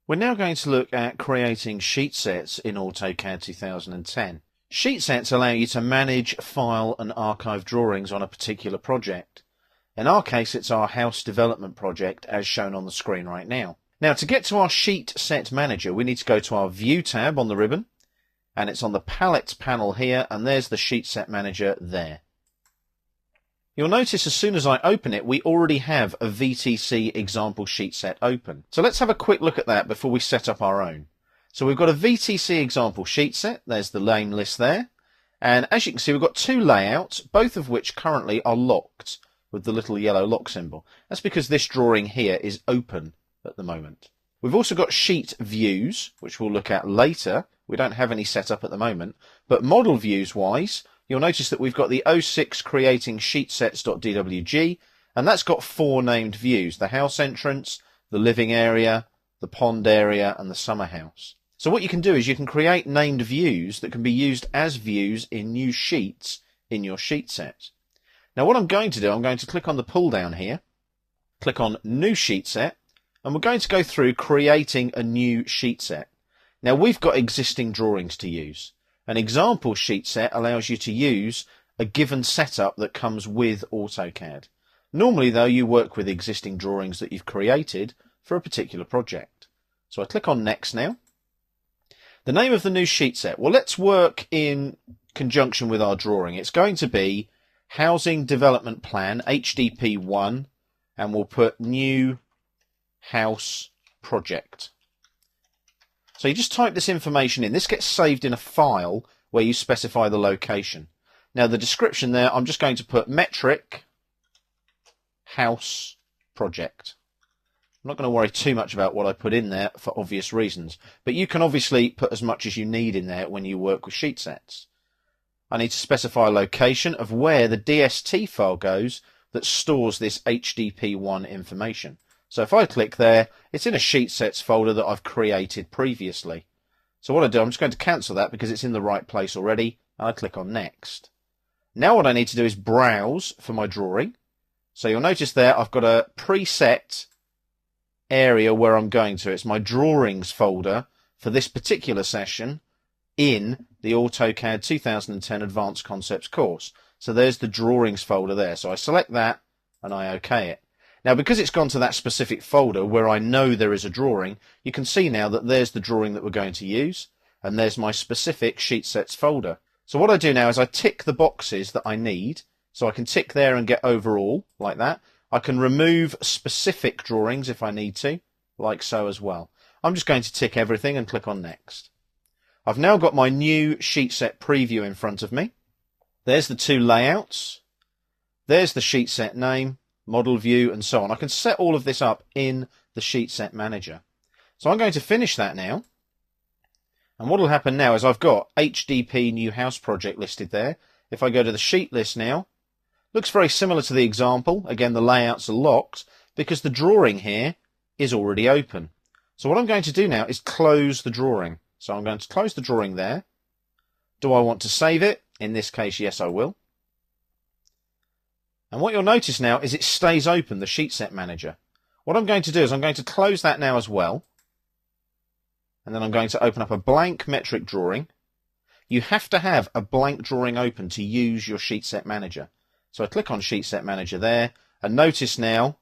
We're now going to look at creating sheet sets in AutoCAD 2010. Sheet sets allow you to manage, file and archive drawings on a particular project. In our case, it's our house development project as shown on the screen right now. Now, to get to our sheet set manager, we need to go to our View tab on the ribbon, and it's on the Palettes panel here, and there's the sheet set manager there. You'll notice as soon as I open it, we already have a VTC example sheet set open. So let's have a quick look at that before we set up our own. So we've got a VTC example sheet set. There's the name list there. And as you can see, we've got two layouts, both of which currently are locked with the little yellow lock symbol. That's because this drawing here is open at the moment. We've also got sheet views, which we'll look at later. We don't have any set up at the moment, but model views wise, you'll notice that we've got the 06 creating sheetsets.dwg, and that's got four named views: the house entrance, the living area, the pond area, and the summer house. So what you can do is you can create named views that can be used as views in new sheets in your sheet set. Now what I'm going to do, I'm going to click on the pull down here, click on New Sheet Set, and we're going to go through creating a new sheet set. Now we've got existing drawings to use. An example sheet set allows you to use a given setup that comes with AutoCAD. Normally though, you work with existing drawings that you've created for a particular project. So I click on Next now. The name of the new sheet set, well, let's work in conjunction with our drawing. It's going to be Housing Development Plan HDP1, and we'll put New House Project. So you just type this information in. This gets saved in a file where you specify the location. Now the description there, I'm just going to put metric house project. I'm not going to worry too much about what I put in there for obvious reasons, but you can obviously put as much as you need in there when you work with sheet sets. I need to specify a location of where the DST file goes that stores this HDP1 information. So if I click there, it's in a sheet sets folder that I've created previously. So what I do, I'm just going to cancel that because it's in the right place already, and I click on Next. Now what I need to do is browse for my drawing. So you'll notice there I've got a preset area where I'm going to. It's my drawings folder for this particular session in the AutoCAD 2010 Advanced Concepts course. So there's the drawings folder there. So I select that and I OK it. Now, because it's gone to that specific folder where I know there is a drawing, you can see now that there's the drawing that we're going to use, and there's my specific sheet sets folder. So what I do now is I tick the boxes that I need. So I can tick there and get overall, like that. I can remove specific drawings if I need to, like so as well. I'm just going to tick everything and click on Next. I've now got my new sheet set preview in front of me. There's the two layouts. There's the sheet set name, model view, and so on. I can set all of this up in the sheet set manager. So I'm going to finish that now. And what will happen now is I've got HDP new house project listed there. If I go to the sheet list now, looks very similar to the example. Again, the layouts are locked because the drawing here is already open. So what I'm going to do now is close the drawing. So I'm going to close the drawing there. Do I want to save it? In this case, yes, I will. And what you'll notice now is it stays open, the sheet set manager. What I'm going to do is I'm going to close that now as well. And then I'm going to open up a blank metric drawing. You have to have a blank drawing open to use your sheet set manager. So I click on sheet set manager there, and notice now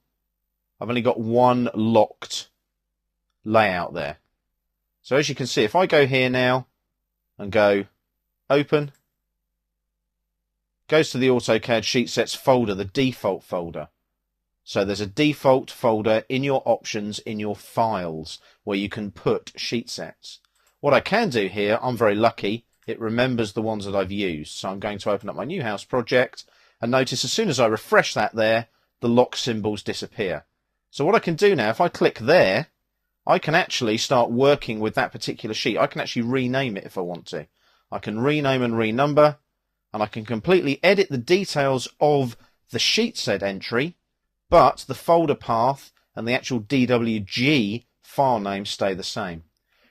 I've only got one locked layout there. So as you can see, if I go here now and go open, goes to the AutoCAD sheet sets folder, the default folder. So there's a default folder in your options in your files where you can put sheet sets. What I can do here, I'm very lucky, it remembers the ones that I've used. So I'm going to open up my new house project, and notice as soon as I refresh that there, the lock symbols disappear. So what I can do now, if I click there, I can actually start working with that particular sheet. I can actually rename it if I want to. I can rename and renumber, and I can completely edit the details of the sheet set entry, but the folder path and the actual DWG file name stay the same.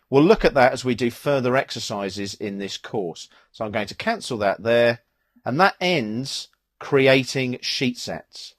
We'll look at that as we do further exercises in this course. So I'm going to cancel that there, and that ends creating sheet sets.